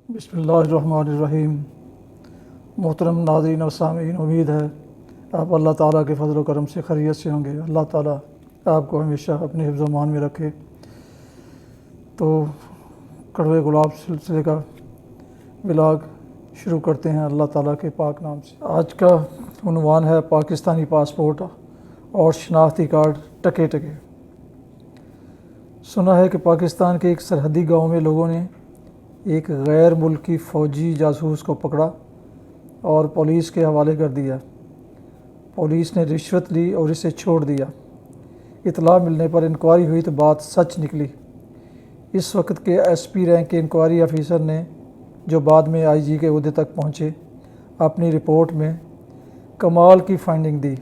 بسم اللہ الرحمن الرحیم۔ محترم ناظرین و سامعین، امید ہے آپ اللہ تعالیٰ کے فضل و کرم سے خیریت سے ہوں گے۔ اللہ تعالیٰ آپ کو ہمیشہ اپنے حفظ و امان میں رکھے۔ تو کڑوے گلاب سلسلے کا ولاگ شروع کرتے ہیں اللہ تعالیٰ کے پاک نام سے۔ آج کا عنوان ہے پاکستانی پاسپورٹ اور شناختی کارڈ ٹکے ٹکے۔ سنا ہے کہ پاکستان کے ایک سرحدی گاؤں میں لوگوں نے ایک غیر ملکی فوجی جاسوس کو پکڑا اور پولیس کے حوالے کر دیا۔ پولیس نے رشوت لی اور اسے چھوڑ دیا۔ اطلاع ملنے پر انکوائری ہوئی تو بات سچ نکلی۔ اس وقت کے ایس پی رینک کے انکوائری آفیسر نے، جو بعد میں آئی جی کے عہدے تک پہنچے، اپنی رپورٹ میں کمال کی فائنڈنگ دی۔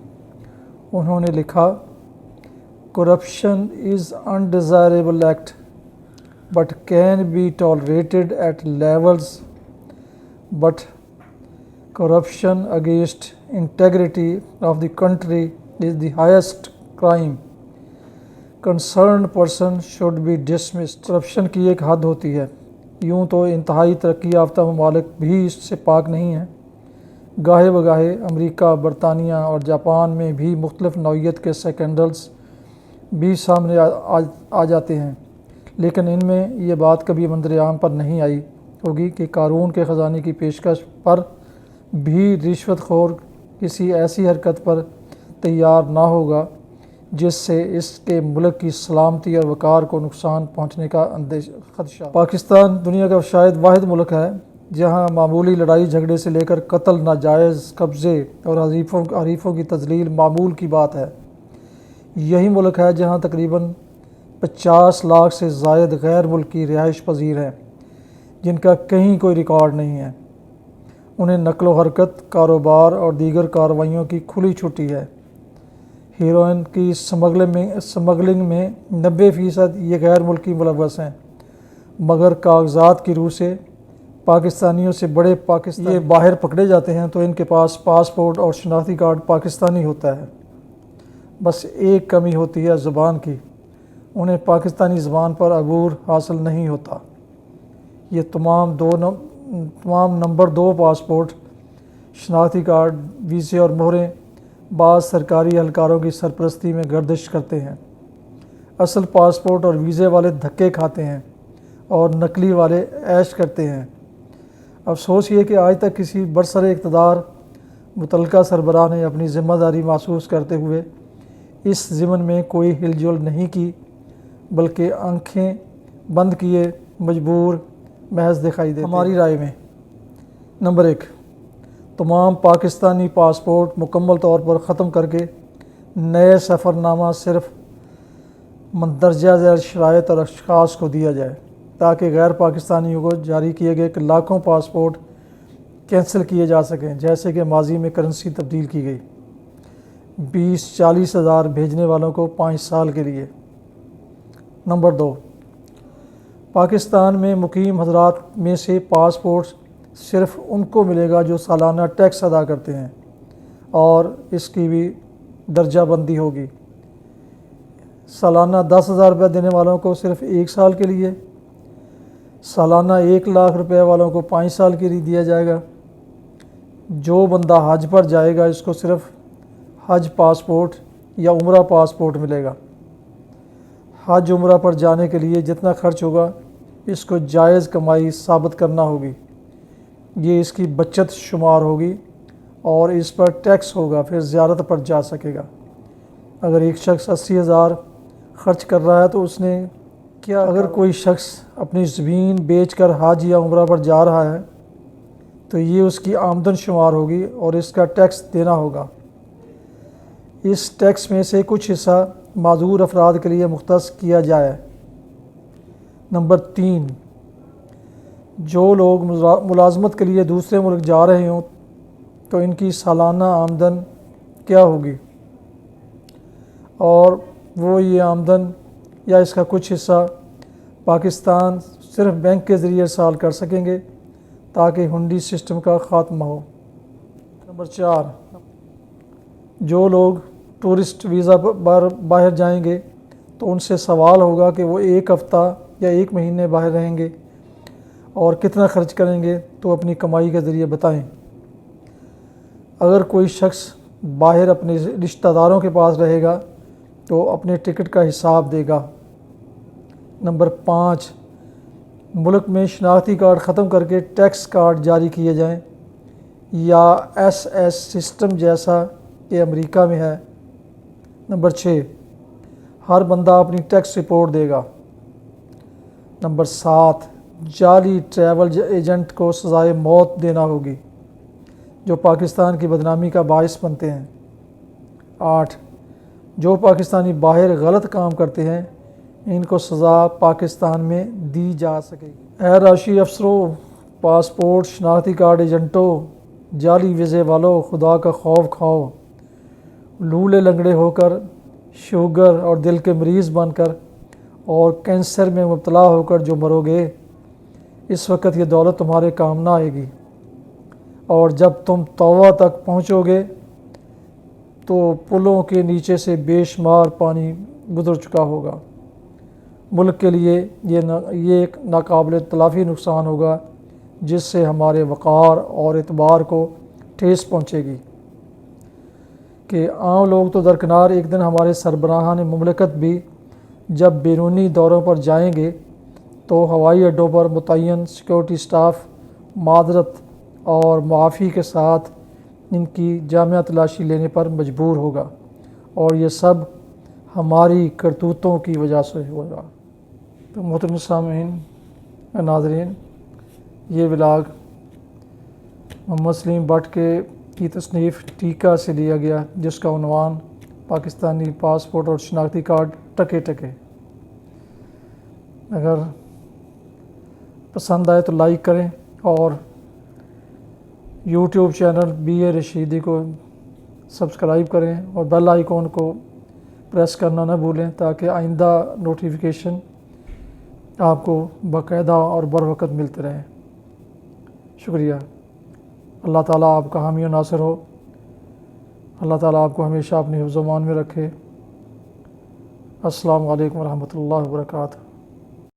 انہوں نے لکھا، corruption is undesirable act but can be tolerated at levels, but corruption against integrity of the country is the highest crime. Concerned person should be dismissed. Corruption کی ایک حد ہوتی ہے۔ یوں تو انتہائی ترقی یافتہ ممالک بھی اس سے پاک نہیں ہیں۔ گاہے بگاہے امریکہ، برطانیہ اور جاپان میں بھی مختلف نوعیت کے سکینڈلز بھی سامنے آ جاتے ہیں، لیکن ان میں یہ بات کبھی منظر عام پر نہیں آئی ہوگی کہ قارون کے خزانے کی پیشکش پر بھی رشوت خور کسی ایسی حرکت پر تیار نہ ہوگا جس سے اس کے ملک کی سلامتی اور وقار کو نقصان پہنچنے کا خدشہ۔ پاکستان دنیا کا شاید واحد ملک ہے جہاں معمولی لڑائی جھگڑے سے لے کر قتل، ناجائز قبضے اور حریفوں کی تذلیل معمول کی بات ہے۔ یہی ملک ہے جہاں تقریباً 50 لاکھ سے زائد غیر ملکی رہائش پذیر ہیں جن کا کہیں کوئی ریکارڈ نہیں ہے۔ انہیں نقل و حرکت، کاروبار اور دیگر کارروائیوں کی کھلی چھٹی ہے۔ ہیروئن کی سمگلنگ میں 90% یہ غیر ملکی ملوث ہیں، مگر کاغذات کی روح سے پاکستانیوں سے بڑے پاکستانی یہ باہر پکڑے جاتے ہیں تو ان کے پاس پاسپورٹ اور شناختی کارڈ پاکستانی ہوتا ہے۔ بس ایک کمی ہوتی ہے زبان کی، انہیں پاکستانی زبان پر عبور حاصل نہیں ہوتا۔ یہ تمام نمبر 2 پاسپورٹ، شناختی کارڈ، ویزے اور مہریں بعض سرکاری اہلکاروں کی سرپرستی میں گردش کرتے ہیں۔ اصل پاسپورٹ اور ویزے والے دھکے کھاتے ہیں اور نقلی والے عیش کرتے ہیں۔ افسوس یہ کہ آج تک کسی برسر اقتدار متعلقہ سربراہ نے اپنی ذمہ داری محسوس کرتے ہوئے اس ضمن میں کوئی ہل جل نہیں کی، بلکہ آنکھیں بند کیے مجبور محض دکھائی دیتے۔ ہماری رائے میں نمبر 1، تمام پاکستانی پاسپورٹ مکمل طور پر ختم کر کے نئے سفر نامہ صرف مندرجہ ذیل شرائط اور اشخاص کو دیا جائے تاکہ غیر پاکستانیوں کو جاری کیے گئے لاکھوں پاسپورٹ کینسل کیے جا سکیں، جیسے کہ ماضی میں کرنسی تبدیل کی گئی۔ 20-40 ہزار بھیجنے والوں کو 5 سال کے لیے۔ نمبر 2، پاکستان میں مقیم حضرات میں سے پاسپورٹ صرف ان کو ملے گا جو سالانہ ٹیکس ادا کرتے ہیں، اور اس کی بھی درجہ بندی ہوگی۔ سالانہ 10,000 روپے دینے والوں کو صرف 1 سال کے لیے، سالانہ 1 لاکھ روپے والوں کو 5 سال کے لیے دیا جائے گا۔ جو بندہ حج پر جائے گا اس کو صرف حج پاسپورٹ یا عمرہ پاسپورٹ ملے گا۔ حج عمرہ پر جانے کے لیے جتنا خرچ ہوگا اس کو جائز کمائی ثابت کرنا ہوگی، یہ اس کی بچت شمار ہوگی اور اس پر ٹیکس ہوگا، پھر زیارت پر جا سکے گا۔ اگر ایک شخص 80,000 خرچ کر رہا ہے تو اس نے کیا؟ اگر کوئی شخص اپنی زمین بیچ کر حج یا عمرہ پر جا رہا ہے تو یہ اس کی آمدن شمار ہوگی اور اس کا ٹیکس دینا ہوگا۔ اس ٹیکس میں سے کچھ حصہ معذور افراد کے لیے مختص کیا جائے۔ نمبر 3، جو لوگ ملازمت کے لیے دوسرے ملک جا رہے ہوں تو ان کی سالانہ آمدن کیا ہوگی، اور وہ یہ آمدن یا اس کا کچھ حصہ پاکستان صرف بینک کے ذریعے ارسال کر سکیں گے تاکہ ہنڈی سسٹم کا خاتمہ ہو۔ نمبر 4، جو لوگ ٹورسٹ ویزا پر باہر جائیں گے تو ان سے سوال ہوگا کہ وہ 1 ہفتہ یا 1 مہینے باہر رہیں گے اور کتنا خرچ کریں گے تو اپنی کمائی کے ذریعے بتائیں۔ اگر کوئی شخص باہر اپنے رشتہ داروں کے پاس رہے گا تو اپنے ٹکٹ کا حساب دے گا۔ نمبر 5، ملک میں شناختی کارڈ ختم کر کے ٹیکس کارڈ جاری کیے جائیں یا ایس سسٹم جیسا کہ امریکہ میں ہے۔ نمبر 6، ہر بندہ اپنی ٹیکس رپورٹ دے گا۔ نمبر 7، جعلی ٹریول ایجنٹ کو سزائے موت دینا ہوگی جو پاکستان کی بدنامی کا باعث بنتے ہیں۔ 8، جو پاکستانی باہر غلط کام کرتے ہیں ان کو سزا پاکستان میں دی جا سکے گی۔ اے راشی افسروں، پاسپورٹ، شناختی کارڈ ایجنٹوں، جعلی ویزے والوں، خدا کا خوف کھاؤ۔ لولے لنگڑے ہو کر، شوگر اور دل کے مریض بن کر اور کینسر میں مبتلا ہو کر جو مرو گے، اس وقت یہ دولت تمہارے کام نہ آئے گی، اور جب تم توبہ تک پہنچو گے تو پلوں کے نیچے سے بے شمار پانی گزر چکا ہوگا۔ ملک کے لیے یہ ایک ناقابل تلافی نقصان ہوگا جس سے ہمارے وقار اور اعتبار کو ٹھیس پہنچے گی کہ عام لوگ تو درکنار، ایک دن ہمارے سربراہان مملکت بھی جب بیرونی دوروں پر جائیں گے تو ہوائی اڈوں پر متعین سیکورٹی سٹاف معذرت اور معافی کے ساتھ ان کی جامع تلاشی لینے پر مجبور ہوگا، اور یہ سب ہماری کرتوتوں کی وجہ سے ہوگا۔ تو محترم سامعین، ناظرین، یہ ولاگ محمد سلیم بٹ کی تصنیف ٹیکہ سے لیا گیا جس کا عنوان پاکستانی پاسپورٹ اور شناختی کارڈ ٹکے ٹکے۔ اگر پسند آئے تو لائک کریں اور یوٹیوب چینل BA رشیدی کو سبسکرائب کریں اور بیل آئیکن کو پریس کرنا نہ بھولیں تاکہ آئندہ نوٹیفیکیشن آپ کو باقاعدہ اور بروقت ملتے رہیں۔ شکریہ۔ اللہ تعالیٰ آپ کا حامی و ناصر ہو۔ اللہ تعالیٰ آپ کو ہمیشہ اپنے حفظ و امان میں رکھے۔ السلام علیکم ورحمۃ اللہ وبرکاتہ۔